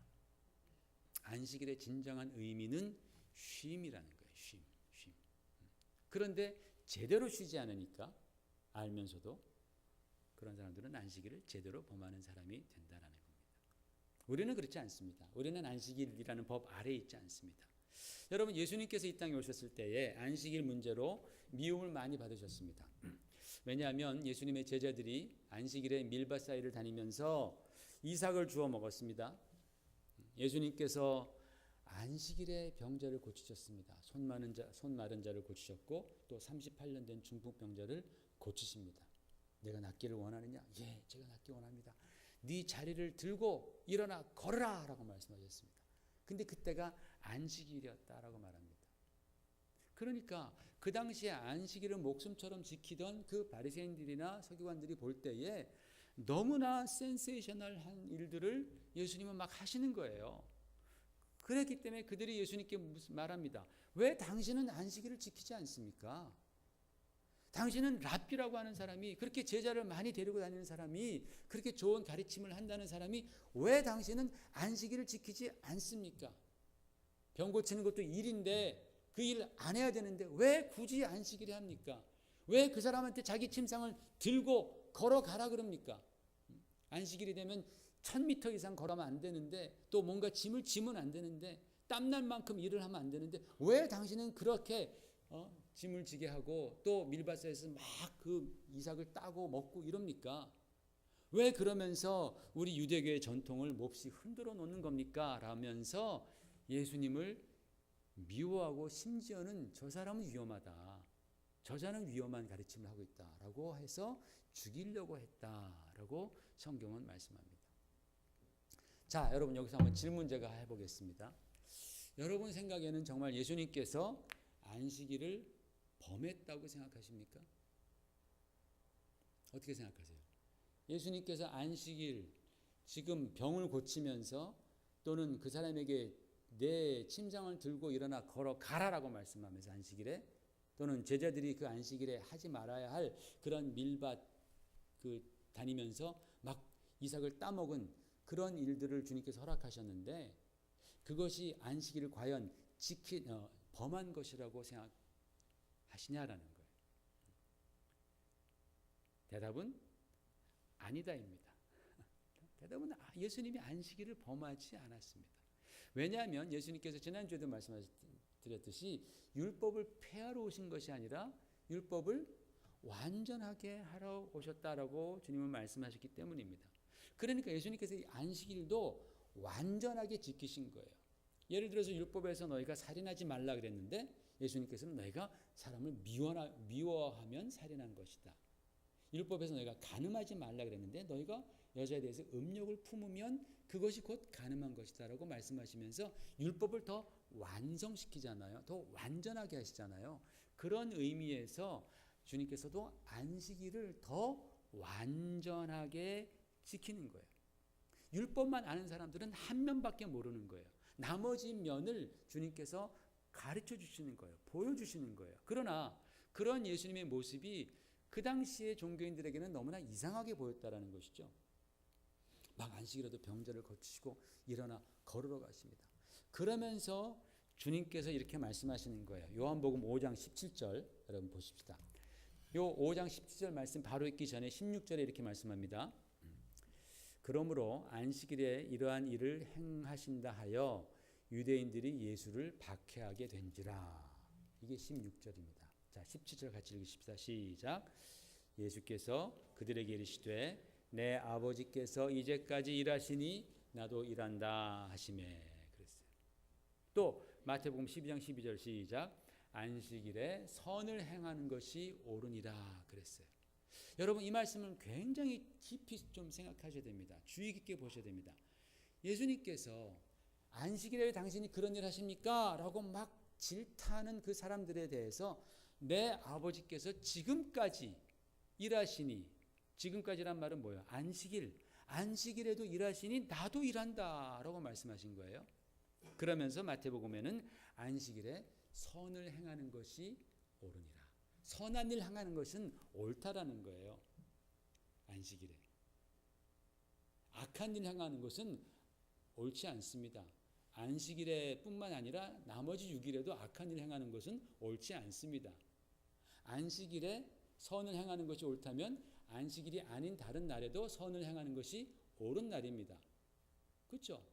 안식일의 진정한 의미는 쉼이라는 거예요. 쉼. 그런데 제대로 쉬지 않으니까 알면서도 그런 사람들은 안식일을 제대로 범하는 사람이 된다는 겁니다. 우리는 그렇지 않습니다. 우리는 안식일이라는 법 아래에 있지 않습니다. 여러분, 예수님께서 이 땅에 오셨을 때에 안식일 문제로 미움을 많이 받으셨습니다. 왜냐하면 예수님의 제자들이 안식일에 밀밭 사이를 다니면서 이삭을 주워 먹었습니다. 예수님께서 안식일에 병자를 고치셨습니다. 손 마른 자를 고치셨고 또 38년 된 중풍병자를 고치십니다. 내가 낫기를 원하느냐? 예, 제가 낫기 원합니다. 네 자리를 들고 일어나 걸으라 라고 말씀하셨습니다. 근데 그때가 안식일이었다라고 말합니다. 그러니까 그 당시에 안식일을 목숨처럼 지키던 그 바리새인들이나 서기관들이 볼 때에 너무나 센세이셔널한 일들을 예수님은 막 하시는 거예요. 그랬기 때문에 그들이 예수님께 말합니다. 왜 당신은 안식일을 지키지 않습니까? 당신은 랍비라고 하는 사람이, 그렇게 제자를 많이 데리고 다니는 사람이, 그렇게 좋은 가르침을 한다는 사람이 왜 당신은 안식일을 지키지 않습니까? 병 고치는 것도 일인데 그 일 안 해야 되는데 왜 굳이 안식일에 합니까? 왜 그 사람한테 자기 침상을 들고 걸어가라 그럽니까? 안식일이 되면 1000m 이상 걸으면 안 되는데, 또 뭔가 짐을 지면 안 되는데, 땀날 만큼 일을 하면 안 되는데 왜 당신은 그렇게 짐을 지게 하고 또 밀밭에서 막 그 이삭을 따고 먹고 이럽니까? 왜 그러면서 우리 유대교의 전통을 몹시 흔들어 놓는 겁니까? 라면서 예수님을 미워하고 심지어는 저 사람은 위험하다. 저자는 위험한 가르침을 하고 있다라고 해서 죽이려고 했다라고 성경은 말씀합니다. 자, 여러분 여기서 한번 질문 제가 해보겠습니다. 여러분 생각에는 정말 예수님께서 안식일을 범했다고 생각하십니까? 어떻게 생각하세요? 예수님께서 안식일 지금 병을 고치면서 또는 그 사람에게 내 침상을 들고 일어나 걸어가라라고 말씀하면서 안식일에 또는 제자들이 그 안식일에 하지 말아야 할 그런 밀밭 다니면서 막 이삭을 따먹은 그런 일들을 주님께서 허락하셨는데 그것이 안식일을 과연 범한 것이라고 생각하시냐라는 거예요. 대답은 아니다입니다. 대답은 예수님이 안식일을 범하지 않았습니다. 왜냐하면 예수님께서 지난주에도 말씀드렸듯이 율법을 폐하러 오신 것이 아니라 율법을 완전하게 하러 오셨다라고 주님은 말씀하셨기 때문입니다. 그러니까 예수님께서 이 안식일도 완전하게 지키신 거예요. 예를 들어서 율법에서 너희가 살인하지 말라 그랬는데 예수님께서는 너희가 사람을 미워하면 살인한 것이다. 율법에서 너희가 간음하지 말라 그랬는데 너희가 여자에 대해서 음욕을 품으면 그것이 곧 간음한 것이다 라고 말씀하시면서 율법을 더 완성시키잖아요. 더 완전하게 하시잖아요. 그런 의미에서 주님께서도 안식일을 더 완전하게 지키는 거예요. 율법만 아는 사람들은 한 면밖에 모르는 거예요. 나머지 면을 주님께서 가르쳐 주시는 거예요. 보여주시는 거예요. 그러나 그런 예수님의 모습이 그 당시의 종교인들에게는 너무나 이상하게 보였다라는 것이죠. 막 안식일에도 병자를 고치시고 일어나 걸으러 가십니다. 그러면서 주님께서 이렇게 말씀하시는 거예요. 요한복음 5장 17절 여러분 보십시다. 요 5장 17절 말씀 바로 읽기 전에 16절에 이렇게 말씀합니다. 그러므로 안식일에 이러한 일을 행하신다 하여 유대인들이 예수를 박해하게 된지라. 이게 16절입니다. 자, 17절 같이 읽으십시다. 시작. 예수께서 그들에게 이르시되 내 아버지께서 이제까지 일하시니 나도 일한다 하시매 그랬어요. 또 마태복음 12장 12절 시작. 안식일에 선을 행하는 것이 옳으니라 그랬어요. 여러분 이 말씀은 굉장히 깊이 좀 생각하셔야 됩니다. 주의 깊게 보셔야 됩니다. 예수님께서 안식일에 당신이 그런 일 하십니까? 라고 막 질타하는 그 사람들에 대해서 내 아버지께서 지금까지 일하시니, 지금까지란 말은 뭐예요? 안식일에도 일하시니 나도 일한다 라고 말씀하신 거예요. 그러면서 마태복음에는 안식일에 선을 행하는 것이 옳으니라. 선한 일 행하는 것은 옳다라는 거예요. 안식일에. 악한 일 행하는 것은 옳지 않습니다. 안식일에 뿐만 아니라 나머지 6일에도 악한 일 행하는 것은 옳지 않습니다. 안식일에 선을 행하는 것이 옳다면 안식일이 아닌 다른 날에도 선을 행하는 것이 옳은 날입니다. 그렇죠?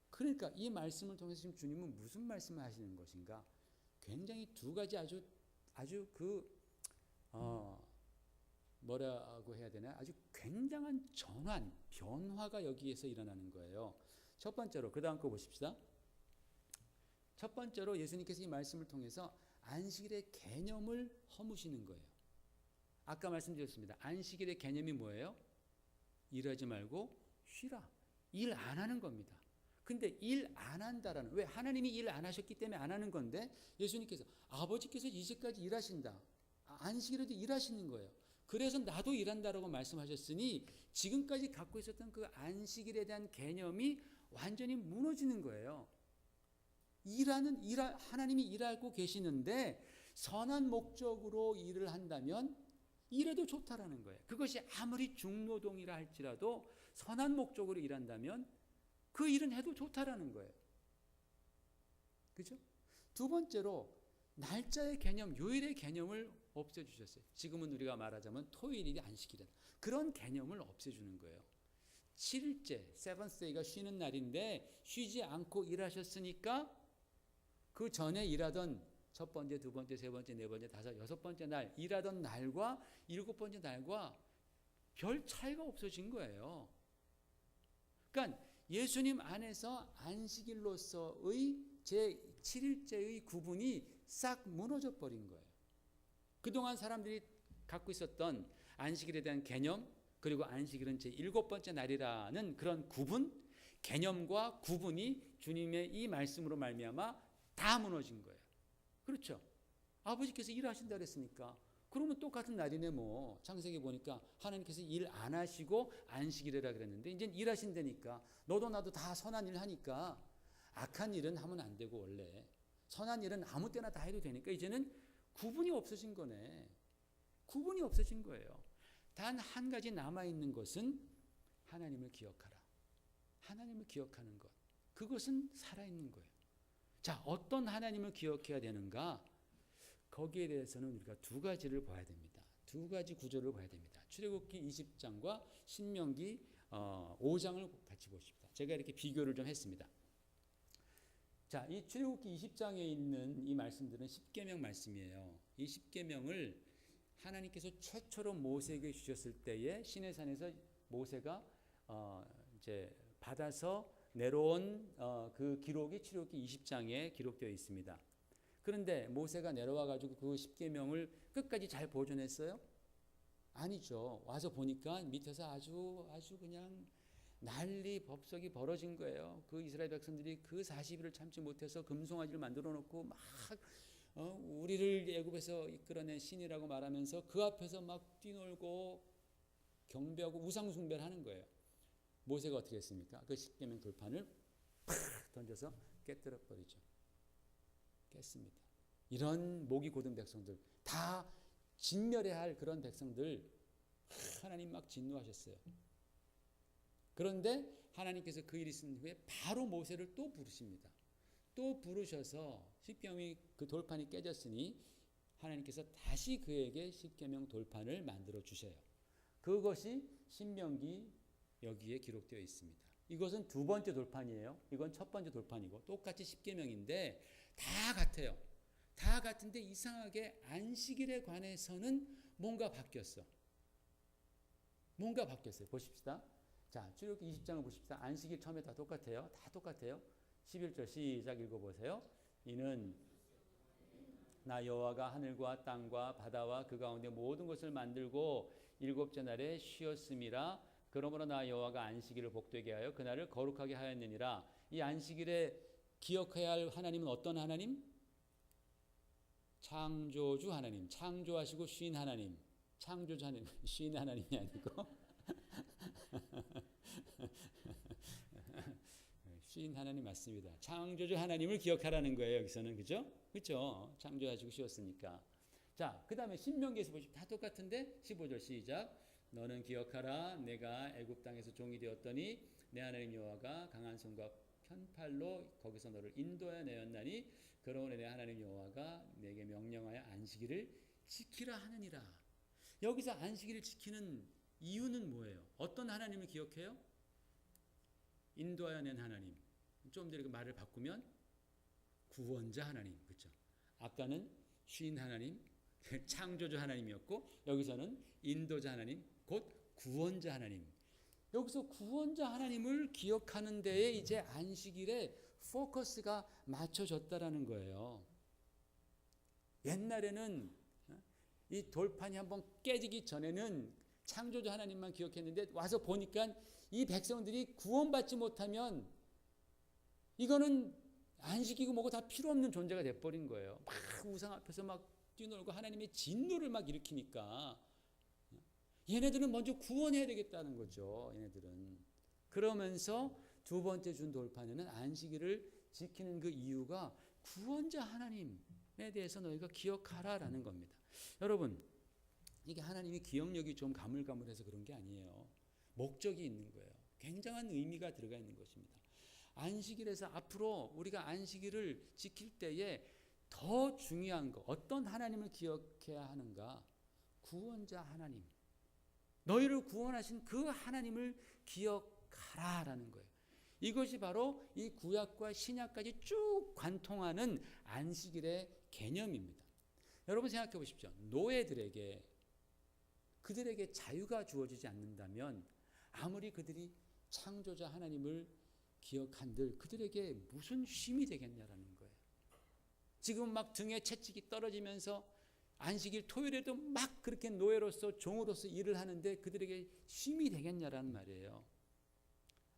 그러니까 이 말씀을 통해서 지금 주님은 무슨 말씀을 하시는 것인가? 굉장히 두 가지 아주 뭐라고 해야 되나? 아주 굉장한 변화가 여기에서 일어나는 거예요. 첫 번째로, 그 다음 거 보십시다. 첫 번째로 예수님께서 이 말씀을 통해서 안식일의 개념을 허무시는 거예요. 아까 말씀드렸습니다. 안식일의 개념이 뭐예요? 일하지 말고 쉬라. 일 안 하는 겁니다. 근데 일 안 한다라는, 왜? 하나님이 일 안 하셨기 때문에 안 하는 건데 예수님께서 아버지께서 이제까지 일하신다. 안식일에도 일하시는 거예요. 그래서 나도 일한다라고 말씀하셨으니 지금까지 갖고 있었던 그 안식일에 대한 개념이 완전히 무너지는 거예요. 하나님이 일하고 계시는데 선한 목적으로 일을 한다면 일해도 좋다라는 거예요. 그것이 아무리 중노동이라 할지라도 선한 목적으로 일한다면 그 일은 해도 좋다라는 거예요. 그죠? 두 번째로 날짜의 개념, 요일의 개념을 없애주셨어요. 지금은 우리가 말하자면 토요일이 안식일이다. 그런 개념을 없애주는 거예요. 7일째, 세븐스데이가 쉬는 날인데 쉬지 않고 일하셨으니까 그 전에 일하던 첫 번째, 두 번째, 세 번째, 네 번째, 다섯, 여섯 번째 날 일하던 날과 일곱 번째 날과 별 차이가 없어진 거예요. 그러니까 예수님 안에서 안식일로서의 제7일째의 구분이 싹 무너져 버린 거예요. 그동안 사람들이 갖고 있었던 안식일에 대한 개념, 그리고 안식일은 제7번째 날이라는 그런 구분, 개념과 구분이 주님의 이 말씀으로 말미암아 다 무너진 거예요. 그렇죠? 아버지께서 일하신다 그랬으니까 그러면 똑같은 날이네 뭐. 창세기 보니까 하나님께서 일 안 하시고 안식일이라 그랬는데 이제 일하신다니까 너도 나도 다 선한 일 하니까 악한 일은 하면 안 되고 원래 선한 일은 아무 때나 다 해도 되니까 이제는 구분이 없어진 거네. 구분이 없어진 거예요. 단 한 가지 남아있는 것은 하나님을 기억하라. 하나님을 기억하는 것. 그것은 살아있는 거예요. 자, 어떤 하나님을 기억해야 되는가? 거기에 대해서는 우리가 두 가지를 봐야 됩니다. 두 가지 구조를 봐야 됩니다. 출애굽기 20장과 신명기 5장을 같이 보십시다. 제가 이렇게 비교를 좀 했습니다. 자, 이 출애굽기 20장에 있는 이 말씀들은 십계명 말씀이에요. 이 십계명을 하나님께서 최초로 모세에게 주셨을 때에 시내산에서 모세가 이제 받아서 내려온 그 기록이 출애굽기 20장에 기록되어 있습니다. 그런데 모세가 내려와 가지고 그 십계명을 끝까지 잘 보존했어요? 아니죠. 와서 보니까 밑에서 아주 그냥 난리 법석이 벌어진 거예요. 그 이스라엘 백성들이 그 40일을 참지 못해서 금송아지를 만들어 놓고 막 우리를 애굽에서 이끌어낸 신이라고 말하면서 그 앞에서 막 뛰놀고 경배하고 우상 숭배를 하는 거예요. 모세가 어떻게 했습니까? 그 십계명 돌판을 팍 던져서 깨뜨려 버리죠. 깼습니다. 이런 목이 고든 백성들 다 진멸해야 할 그런 백성들 하나님 막 진노하셨어요. 그런데 하나님께서 그 일이 있은 후에 바로 모세를 또 부르십니다. 또 부르셔서 십계명이 그 돌판이 깨졌으니 하나님께서 다시 그에게 십계명 돌판을 만들어 주셔요. 그것이 신명기 여기에 기록되어 있습니다. 이것은 두 번째 돌판이에요. 이건 첫 번째 돌판이고 똑같이 십계명인데 다 같아요. 다 같은데 이상하게 안식일에 관해서는 뭔가 바뀌었어. 뭔가 바뀌었어요. 보십시다. 자, 출애굽기 20장을 보십시다. 안식일 처음에 다 똑같아요. 다 똑같아요. 11절 시작 읽어보세요. 이는 나 여호와가 하늘과 땅과 바다와 그 가운데 모든 것을 만들고 일곱째 날에 쉬었음이라. 그러므로 나 여호와가 안식일을 복되게 하여 그날을 거룩하게 하였느니라. 이 안식일에 기억해야 할 하나님은 어떤 하나님? 창조주 하나님. 창조하시고 쉰 하나님. 창조주 하나님. 쉰 하나님이 아니고 쉰 하나님 맞습니다. 창조주 하나님을 기억하라는 거예요. 여기서는 그죠? 그렇죠? 창조하시고 쉬었으니까. 자, 그 다음에 신명기에서 보시면 다 똑같은데 15절 시작. 너는 기억하라. 내가 애굽 땅에서 종이 되었더니 내 하나님 여호와가 강한 손과 편팔로 거기서 너를 인도하여 내었나니 그러므로 내 하나님 여호와가 내게 명령하여 안식일을 지키라 하느니라. 여기서 안식일을 지키는 이유는 뭐예요? 어떤 하나님을 기억해요? 인도하여 낸 하나님. 좀 전에 그 말을 바꾸면 구원자 하나님. 그렇죠? 아까는 쉰 하나님, 창조주 하나님이었고 여기서는 인도자 하나님, 곧 구원자 하나님. 여기서 구원자 하나님을 기억하는 데에 이제 안식일에 포커스가 맞춰졌다라는 거예요. 옛날에는 이 돌판이 한번 깨지기 전에는 창조주 하나님만 기억했는데 와서 보니까 이 백성들이 구원받지 못하면 이거는 안식이고 뭐고 다 필요 없는 존재가 돼버린 거예요. 막 우상 앞에서 막 뛰놀고 하나님의 진노를 막 일으키니까 얘네들은 먼저 구원해야 되겠다는 거죠. 얘네들은. 그러면서 두 번째 준 돌판에는 안식일을 지키는 그 이유가 구원자 하나님에 대해서 너희가 기억하라라는 겁니다. 여러분, 이게 하나님의 기억력이 좀 가물가물해서 그런 게 아니에요. 목적이 있는 거예요. 굉장한 의미가 들어가 있는 것입니다. 안식일에서 앞으로 우리가 안식일을 지킬 때에 더 중요한 거, 어떤 하나님을 기억해야 하는가? 구원자 하나님. 너희를 구원하신 그 하나님을 기억하라라는 거예요. 이것이 바로 이 구약과 신약까지 쭉 관통하는 안식일의 개념입니다. 여러분 생각해 보십시오. 노예들에게 그들에게 자유가 주어지지 않는다면 아무리 그들이 창조자 하나님을 기억한들 그들에게 무슨 쉼이 되겠냐라는 거예요. 지금 막 등에 채찍이 떨어지면서 안식일 토요일에도 막 그렇게 노예로서 종으로서 일을 하는데 그들에게 쉼이 되겠냐라는 말이에요.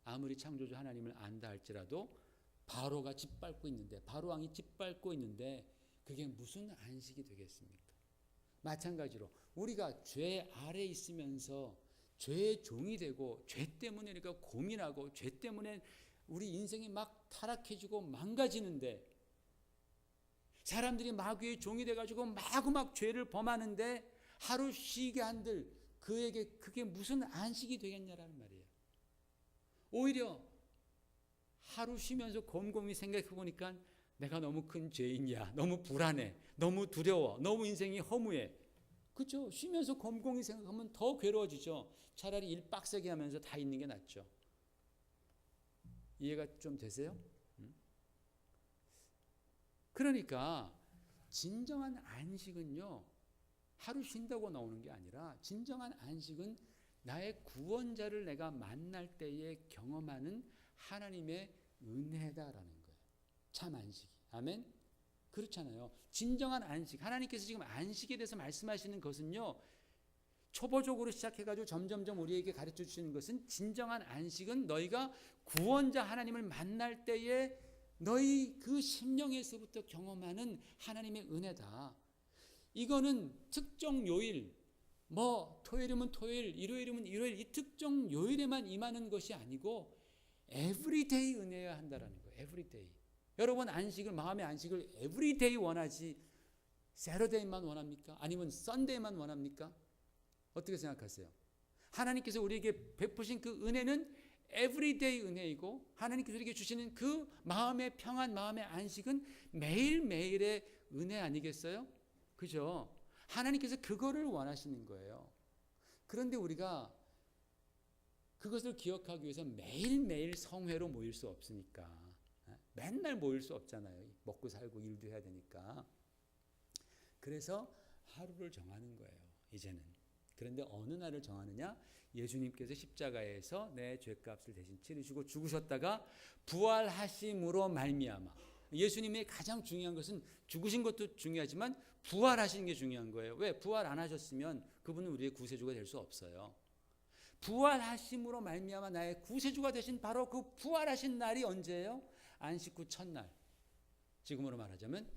아무리 창조주 하나님을 안다 할지라도 바로가 짓밟고 있는데, 바로 왕이 짓밟고 있는데 그게 무슨 안식이 되겠습니까? 마찬가지로 우리가 죄 아래 있으면서 죄의 종이 되고 죄 때문에 우리가 고민하고 죄 때문에 우리 인생이 막 타락해지고 망가지는데, 사람들이 마귀의 종이 돼가지고 마구막 죄를 범하는데 하루 쉬게 한들 그에게 그게 무슨 안식이 되겠냐라는 말이에요. 오히려 하루 쉬면서 곰곰이 생각해 보니까 내가 너무 큰 죄인이야, 너무 불안해, 너무 두려워, 너무 인생이 허무해. 그렇죠? 쉬면서 곰곰이 생각하면 더 괴로워지죠. 차라리 일 빡세게 하면서 다 있는 게 낫죠. 이해가 좀 되세요? 그러니까 진정한 안식은요, 하루 쉰다고 나오는 게 아니라 진정한 안식은 나의 구원자를 내가 만날 때에 경험하는 하나님의 은혜다라는 거예요. 참 안식이. 아멘? 그렇잖아요. 진정한 안식. 하나님께서 지금 안식에 대해서 말씀하시는 것은요, 초보적으로 시작해가지고 점점점 우리에게 가르쳐 주시는 것은 진정한 안식은 너희가 구원자 하나님을 만날 때에 너희 그 심령에서부터 경험하는 하나님의 은혜다. 이거는 특정 요일, 뭐 토요일이면 토요일, 일요일이면 일요일, 이 특정 요일에만 임하는 것이 아니고 에브리데이 은혜여야 한다라는 거예요. 에브리데이. 여러분 안식을, 마음의 안식을 에브리데이 원하지 세러데이만 원합니까? 아니면 썬데이만 원합니까? 어떻게 생각하세요? 하나님께서 우리에게 베푸신 그 은혜는 에브리데이 은혜이고, 하나님께서 우리에게 주시는 그 마음의 평안, 마음의 안식은 매일매일의 은혜 아니겠어요? 그죠? 하나님께서 그거를 원하시는 거예요. 그런데 우리가 그것을 기억하기 위해서 매일매일 성회로 모일 수 없으니까, 맨날 모일 수 없잖아요. 먹고 살고 일도 해야 되니까. 그래서 하루를 정하는 거예요, 이제는. 그런데 어느 날을 정하느냐? 예수님께서 십자가에서 내 죄값을 대신 치르시고 죽으셨다가 부활하심으로 말미암아. 예수님의 가장 중요한 것은 죽으신 것도 중요하지만 부활하시는 게 중요한 거예요. 왜? 부활 안 하셨으면 그분은 우리의 구세주가 될 수 없어요. 부활하심으로 말미암아 나의 구세주가 되신 바로 그 부활하신 날이 언제예요? 안식 후 첫날. 지금으로 말하자면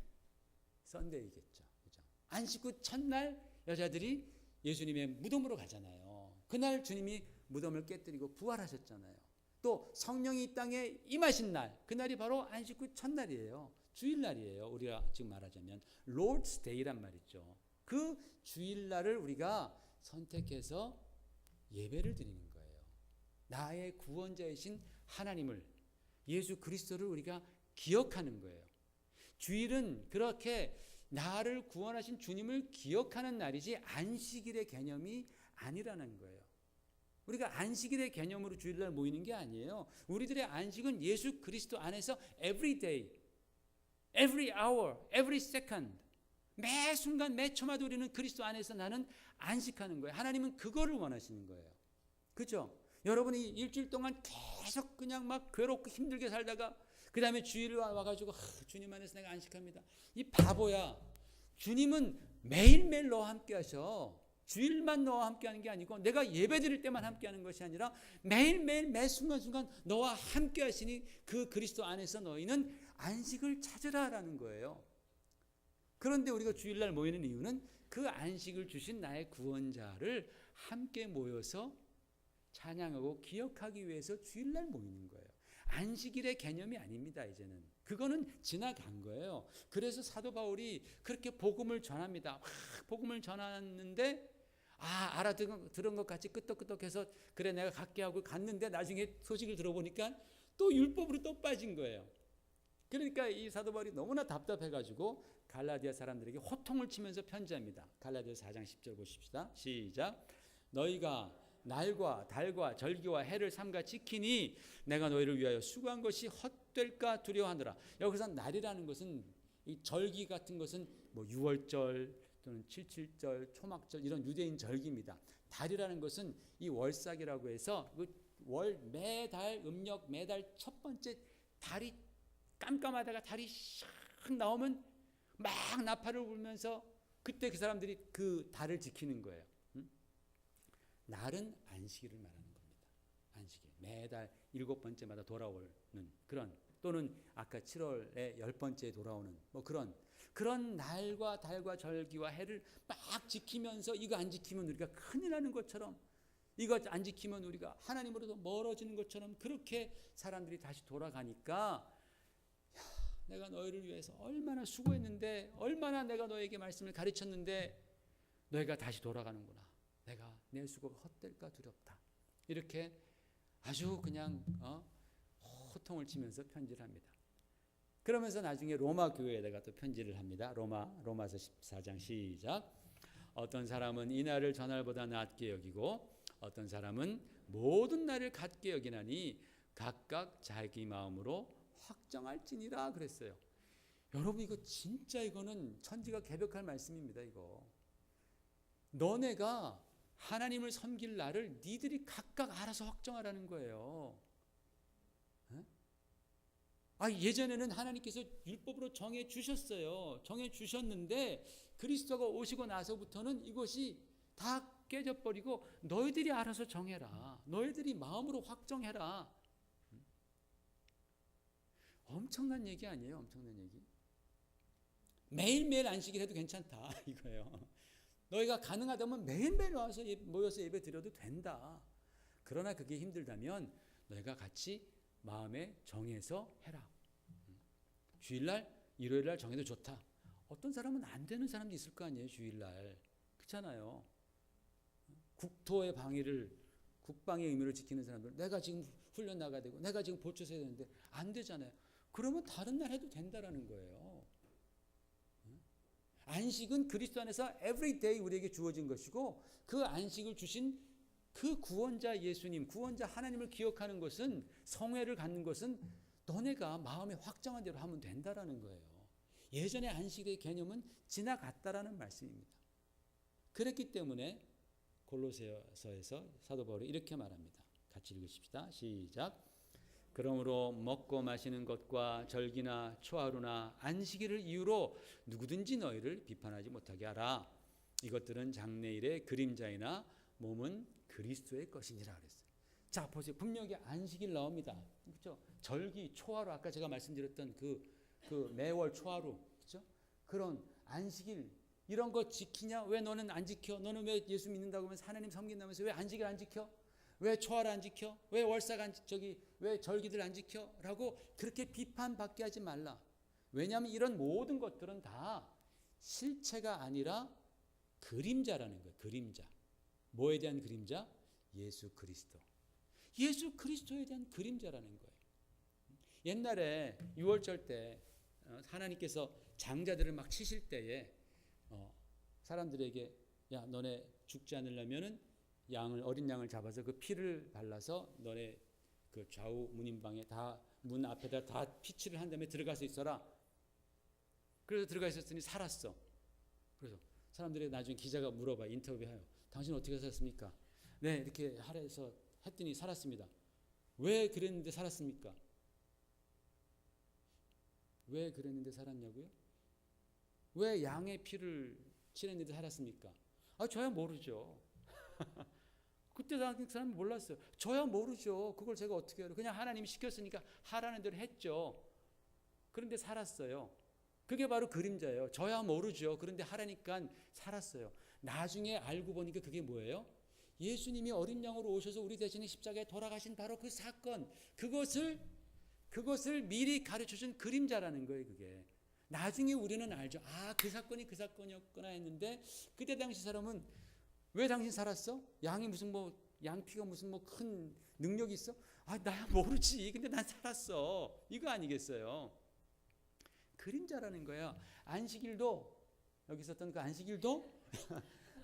썬데이겠죠. 그죠? 안식 후 첫날 여자들이 예수님의 무덤으로 가잖아요. 그날 주님이 무덤을 깨뜨리고 부활하셨잖아요. 또 성령이 이 땅에 임하신 날, 그날이 바로 안식 후 첫날이에요. 주일날이에요. 우리가 지금 말하자면 Lord's Day란 말이죠. 그 주일날을 우리가 선택해서 예배를 드리는 거예요. 나의 구원자이신 하나님을, 예수 그리스도를 우리가 기억하는 거예요. 주일은 그렇게 나를 구원하신 주님을 기억하는 날이지 안식일의 개념이 아니라는 거예요. 우리가 안식일의 개념으로 주일날 모이는 게 아니에요. 우리들의 안식은 예수 그리스도 안에서 every day, every hour, every second, 매 순간 매 초마다 우리는 그리스도 안에서 나는 안식하는 거예요. 하나님은 그거를 원하시는 거예요. 그렇죠? 여러분이 일주일 동안 계속 그냥 막 괴롭고 힘들게 살다가 그 다음에 주일을 와가지고 주님 안에서 내가 안식합니다. 이 바보야. 주님은 매일매일 너와 함께 하셔. 주일만 너와 함께 하는 게 아니고 내가 예배 드릴 때만 함께 하는 것이 아니라 매일매일 매 순간순간 너와 함께 하시니 그 그리스도 안에서 너희는 안식을 찾으라라는 거예요. 그런데 우리가 주일날 모이는 이유는 그 안식을 주신 나의 구원자를 함께 모여서 찬양하고 기억하기 위해서 주일날 모이는 거예요. 안식일의 개념이 아닙니다. 이제는 그거는 지나간 거예요. 그래서 사도 바울이 그렇게 복음을 전합니다. 복음을 전하는데 알아들은 것 같이 끄떡끄떡해서 그래 내가 갈게 하고 갔는데 나중에 소식을 들어보니까 또 율법으로 또 빠진 거예요. 그러니까 이 사도 바울이 너무나 답답해가지고 갈라디아 사람들에게 호통을 치면서 편지합니다. 갈라디아서 4장 10절 보십시다. 시작. 너희가 날과 달과 절기와 해를 삼가 지키니 내가 너희를 위하여 수고한 것이 헛될까 두려워하느라. 여기서 날이라는 것은 이 절기 같은 것은 뭐 6월절, 또는 칠칠절, 초막절 이런 유대인 절기입니다. 달이라는 것은 이 월삭이라고 해서 매달 음력 매달 첫 번째 달이 깜깜하다가 달이 샥 나오면 막 나팔을 불면서 그때 그 사람들이 그 달을 지키는 거예요. 날은 안식일을 말하는 겁니다. 안식일. 매달 7번째마다 돌아오는 그런, 또는 아까 7월에 10번째에 돌아오는 뭐 그런 날과 달과 절기와 해를 막 지키면서 이거 안 지키면 우리가 큰일 나는 것처럼, 이거 안 지키면 우리가 하나님으로부터 멀어지는 것처럼 그렇게 사람들이 다시 돌아가니까, 내가 너희를 위해서 얼마나 수고했는데, 얼마나 내가 너에게 말씀을 가르쳤는데 너희가 다시 돌아가는구나. 내가 내 수고가 헛될까 두렵다. 이렇게 아주 그냥 호통을 치면서 편지를 합니다. 그러면서 나중에 로마 교회에다가 또 편지를 합니다. 로마서 14장 시작. 어떤 사람은 이 날을 전날보다 낮게 여기고 어떤 사람은 모든 날을 같게 여기나니 각각 자기 마음으로 확정할지니라 그랬어요. 여러분, 이거 진짜 이거는 천지가 개벽할 말씀입니다. 이거 너네가 하나님을 섬길 날을 니들이 각각 알아서 확정하라는 거예요. 예전에는 하나님께서 율법으로 정해 주셨어요. 정해 주셨는데 그리스도가 오시고 나서부터는 이것이 다 깨져버리고 너희들이 알아서 정해라. 너희들이 마음으로 확정해라. 엄청난 얘기 아니에요? 엄청난 얘기. 매일매일 안식일 해도 괜찮다 이거예요. 너희가 가능하다면 매일매일 와서 모여서 예배 드려도 된다. 그러나 그게 힘들다면 너희가 같이 마음에 정해서 해라. 주일날, 일요일날 정해도 좋다. 어떤 사람은 안 되는 사람도 있을 거 아니에요. 주일날. 그렇잖아요. 국토의 방위를, 국방의 의무를 지키는 사람들, 내가 지금 훈련 나가야 되고 내가 지금 보초서 해야 되는데 안 되잖아요. 그러면 다른 날 해도 된다라는 거예요. 안식은 그리스도 안에서 everyday 우리에게 주어진 것이고, 그 안식을 주신 그 구원자 예수님, 구원자 하나님을 기억하는 것은, 성회를 갖는 것은 너네가 마음에 확정한 대로 하면 된다라는 거예요. 예전의 안식의 개념은 지나갔다라는 말씀입니다. 그렇기 때문에 골로새서에서 사도 바울이 이렇게 말합니다. 같이 읽으십시다. 시작. 그러므로 먹고 마시는 것과 절기나 초하루나 안식일을 이유로 누구든지 너희를 비판하지 못하게 하라. 이것들은 장래일의 그림자이나 몸은 그리스도의 것이니라 그랬어요. 자, 보세요. 분명히 안식일 나옵니다. 그렇죠? 절기, 초하루, 아까 제가 말씀드렸던 그 매월 초하루, 그렇죠? 그런 안식일 이런 거 지키냐? 왜 너는 안 지켜? 너는 왜 예수 믿는다고 하면서 하나님 섬긴다면서 왜 안식일 안 지켜? 왜 초하루 안 지켜? 왜 월삭 왜 절기들 안 지켜? 라고 그렇게 비판받게 하지 말라. 왜냐하면 이런 모든 것들은 다 실체가 아니라 그림자라는 거예요. 그림자. 뭐에 대한 그림자? 예수 그리스도. 예수 그리스도에 대한 그림자라는 거예요. 옛날에 유월절 때 하나님께서 장자들을 막 치실 때에 사람들에게, 야, 너네 죽지 않으려면은 어린 양을 잡아서 그 피를 발라서 너네 그 좌우 문인방에 다, 문 앞에다 다 피칠을 한 다음에 들어가서 있어라. 그래서 들어가 있었더니 살았어. 그래서 사람들이 나중에 기자가 물어봐, 인터뷰해요. 당신 어떻게 살았습니까? 네, 이렇게 하래서 했더니 살았습니다. 왜 그랬는데 살았습니까? 왜 그랬는데 살았냐고요? 왜 양의 피를 칠했는데 살았습니까? 저야 모르죠. 그때 당시 사람이 몰랐어요. 저야 모르죠. 그걸 제가 어떻게 알아요? 그냥 하나님이 시켰으니까 하라는 대로 했죠. 그런데 살았어요. 그게 바로 그림자예요. 저야 모르죠. 그런데 하라니까 살았어요. 나중에 알고 보니까 그게 뭐예요? 예수님이 어린 양으로 오셔서 우리 대신에 십자가에 돌아가신 바로 그 사건, 그것을 미리 가르쳐준 그림자라는 거예요. 그게 나중에 우리는 알죠. 그 사건이 그 사건이었구나 했는데, 그때 당시 사람은 왜 당신 살았어? 양이 무슨 양피가 무슨 큰 능력이 있어? 나야 모르지. 근데 난 살았어. 이거 아니겠어요? 그림자라는 거예요. 안식일도, 여기 있었던 그 안식일도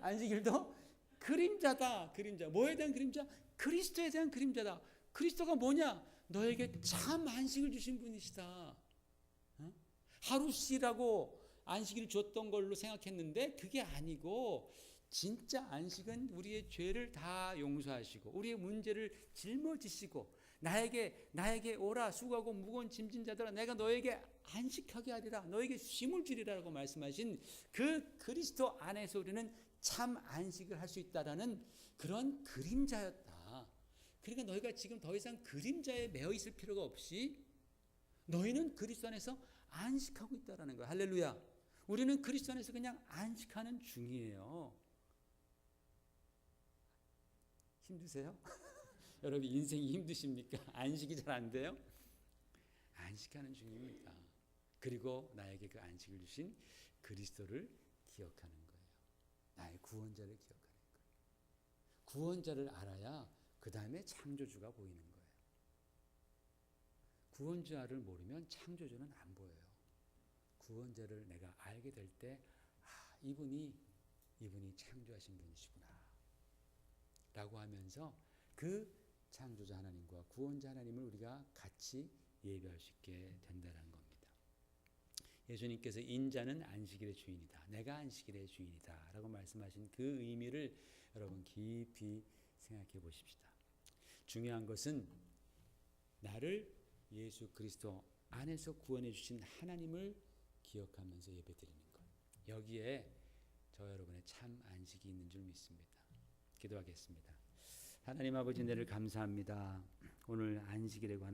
안식일도 그림자다. 그림자. 뭐에 대한 그림자? 그리스도에 대한 그림자다. 그리스도가 뭐냐? 너에게 참 안식을 주신 분이시다. 하루 쉬라고 안식일을 줬던 걸로 생각했는데 그게 아니고 진짜 안식은 우리의 죄를 다 용서하시고 우리의 문제를 짊어지시고 나에게 오라 수고하고 무거운 짐진 자들아 내가 너에게 안식하게 하리라 너에게 쉼을 주리라라고 말씀하신 그 그리스도 안에서 우리는 참 안식을 할 수 있다라는 그런 그림자였다. 그러니까 너희가 지금 더 이상 그림자에 매여 있을 필요가 없이 너희는 그리스도 안에서 안식하고 있다라는 거야. 할렐루야. 우리는 그리스도 안에서 그냥 안식하는 중이에요. 힘드세요? 여러분 인생이 힘드십니까? 안식이 잘 안 돼요? 안식하는 중입니다. 그리고 나에게 그 안식을 주신 그리스도를 기억하는 거예요. 나의 구원자를 기억하는 거예요. 구원자를 알아야 그 다음에 창조주가 보이는 거예요. 구원자를 모르면 창조주는 안 보여요. 구원자를 내가 알게 될 때 이분이 창조하신 분이시구나 라고 하면서 그 창조자 하나님과 구원자 하나님을 우리가 같이 예배할 수 있게 된다는 겁니다. 예수님께서 인자는 안식일의 주인이다. 내가 안식일의 주인이다 라고 말씀하신 그 의미를 여러분 깊이 생각해 보십시다. 중요한 것은 나를 예수 그리스도 안에서 구원해 주신 하나님을 기억하면서 예배드리는 것. 여기에 저 여러분의 참 안식이 있는 줄 믿습니다. 기도하겠습니다. 하나님 아버지 은혜를 감사합니다. 오늘 안식일에 관한